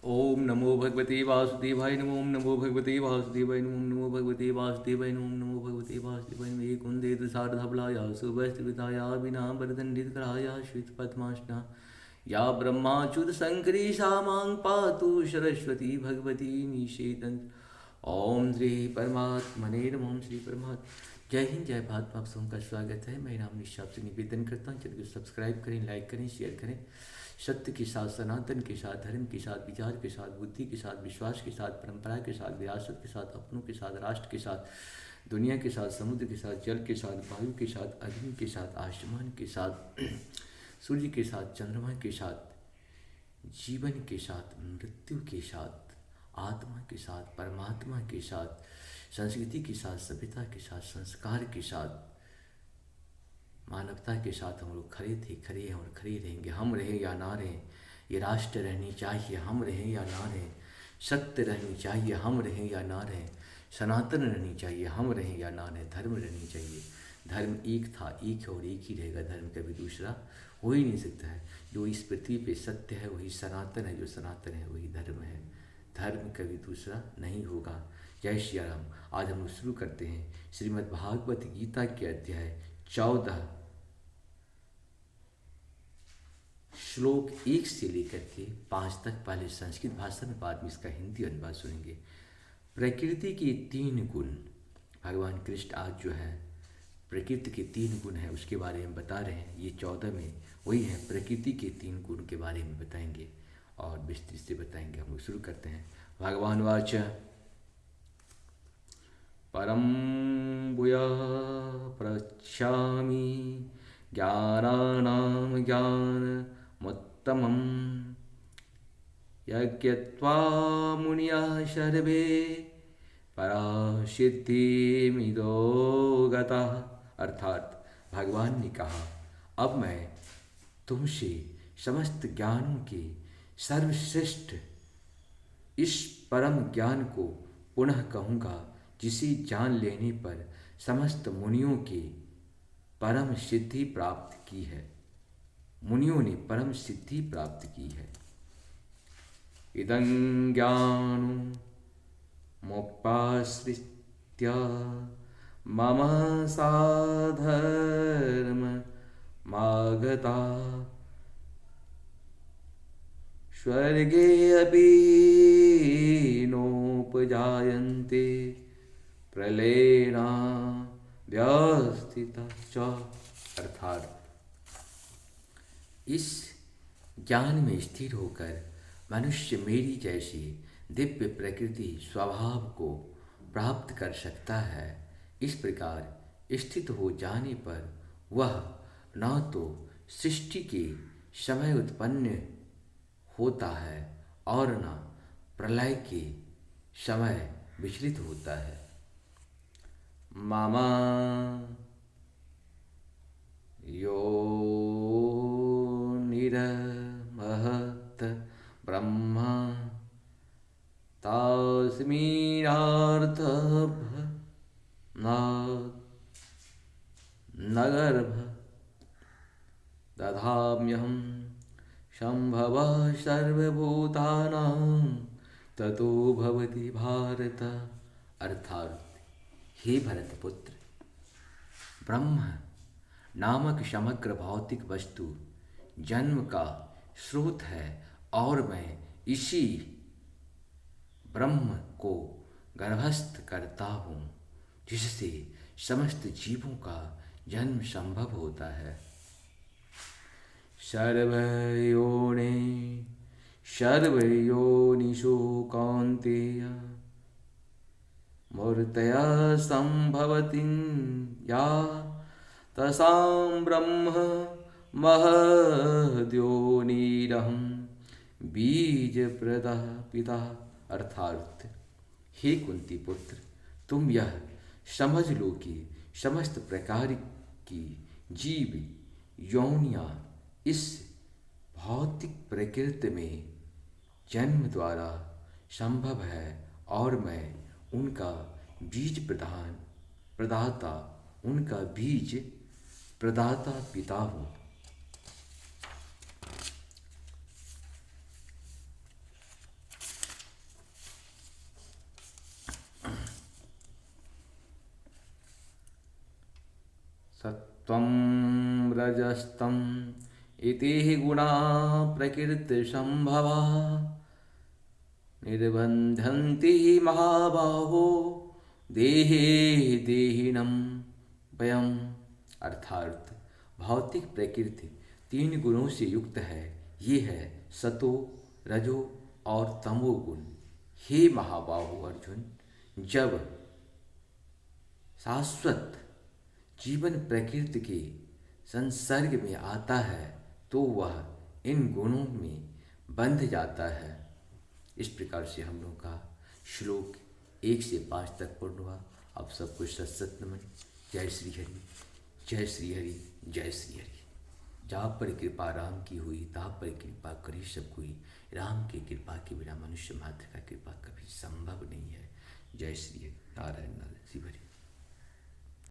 ओम नमो भगवते वासुदेवाय नमो ओम नमो भगवते वासुदेवाय नमो ओम नमो भगवते वासुदेवाय नमो ओम नमो भगवते वासुदेवाय नमो एक कुंदेत सार्धबलाया सुभस्त्रिताया विना वरदंडितकराया श्वेतपद्मासना या ब्रह्माच्युत शंकरी सा मां पातु सरस्वती भगवती निषेदन। ओम श्री परमात्मने नमः। ओम श्री परमात्मा। जय हिंद, जय भारत। आप सबका स्वागत है। मैं राम निशाब से निवेदन करता हूँ, चैनल को सब्सक्राइब करें, लाइक करें, शेयर करें। सत्य के साथ, सनातन के साथ, धर्म के साथ, विचार के साथ, बुद्धि के साथ, विश्वास के साथ, परंपरा के साथ, विरासत के साथ, अपनों के साथ, राष्ट्र के साथ, दुनिया के साथ, समुद्र के साथ, जल के साथ, वायु के साथ, अग्नि के साथ, आसमान के साथ, सूर्य के साथ, चंद्रमा के साथ, जीवन के साथ, मृत्यु के साथ, आत्मा के साथ, परमात्मा के साथ, संस्कृति के साथ, सभ्यता के साथ, संस्कार के साथ, मानवता के साथ हम लोग खड़े थे, खड़े हैं और खड़े रहेंगे। हम रहें या ना रहें, ये राष्ट्र रहनी चाहिए। हम रहें या ना रहें, सत्य रहनी चाहिए। हम रहें या ना रहें, सनातन रहनी चाहिए। हम रहें या ना रहें, धर्म रहनी चाहिए। धर्म एक था, एक है और एक ही रहेगा। धर्म कभी दूसरा हो ही नहीं सकता है। जो इस पृथ्वी पे सत्य है वही सनातन है, जो सनातन है वही धर्म है। धर्म कभी दूसरा नहीं होगा। जय श्री राम। आज हम लोग शुरू करते हैं श्रीमद् भागवत गीता के अध्याय 14 श्लोक 1 से लेकर के 5 तक। पहले संस्कृत भाषा में, बाद में इसका हिंदी अनुवाद सुनेंगे। प्रकृति के 3 गुण। भगवान कृष्ण आज जो है प्रकृति के 3 गुण हैं उसके बारे में बता रहे हैं। ये 14 में वही है, प्रकृति के 3 गुण के बारे में बताएंगे और विस्तृत से बताएंगे। हम लोग शुरू करते हैं। भगवान वाच परम भूयः प्रवक्ष्यामि ज्ञानानां ज्ञानमुत्तमम् यज्ञत्वा मुनयः सर्वे परासिद्धिमिदो गताः। अर्थात भगवान ने कहा, अब मैं तुमसे समस्त ज्ञानों के सर्वश्रेष्ठ इस परम ज्ञान को पुनः कहूँगा, जिसे जान लेने पर समस्त मुनियों के परम सिद्धि प्राप्त की है। मुनियों ने परम सिद्धि प्राप्त की है। इदं ज्ञानमुपाश्रित्य मम साधर्ममागता स्वर्गे अपि नोपजायन्ते प्रलयेन व्यवस्थितश्च। अर्थात इस ज्ञान में स्थिर होकर मनुष्य मेरी जैसी दिव्य प्रकृति स्वभाव को प्राप्त कर सकता है। इस प्रकार स्थित हो जाने पर वह न तो सृष्टि के समय उत्पन्न होता है और न प्रलय के समय विचलित होता है। मामा यो निरमहत ब्रह्मा तस्मिन्नार्थः नगर्भ दधाम्यहं शम्भवः सर्वभूतानां ततो भवति भारत। अर्थात हे भरतपुत्र, ब्रह्म नामक समग्र भौतिक वस्तु जन्म का स्रोत है और मैं इसी ब्रह्म को गर्भस्थ करता हूँ, जिससे समस्त जीवों का जन्म संभव होता है। सर्वयोनिषु कौन्तेय मूर्तयः सम्भवति या तसां ब्रह्म महद्योनिरहं बीजप्रदः पिता। अर्थात हे कुंती पुत्र, तुम यह समझ लो कि समस्त प्रकार की जीव योनियाँ इस भौतिक प्रकृति में जन्म द्वारा संभव है और मैं उनका बीज प्रदाता पिता हूँ। त्वं रजस्तम् इति गुणा प्रकृतिसम्भवा निर्बन्धन्ति महाबाहो देहे देहिनम वयम। अर्थात भौतिक प्रकृति 3 गुणों से युक्त है। ये है सतो, रजो और तमोगुण। हे महाबाहो अर्जुन, जब शाश्वत जीवन प्रकृति के संसर्ग में आता है तो वह इन गुणों में बंध जाता है। इस प्रकार से हम लोग का श्लोक 1 से 5 तक पूर्ण हुआ। अब सबको सत नमन। जय श्री हरि, जय श्री हरि, जय श्री हरि। जहाँ पर कृपा राम की हुई तहाँ पर कृपा करी सब कोई। राम की कृपा के बिना मनुष्य मात्र का कृपा कभी संभव नहीं है। जय श्री हरि। नारायण नारायण।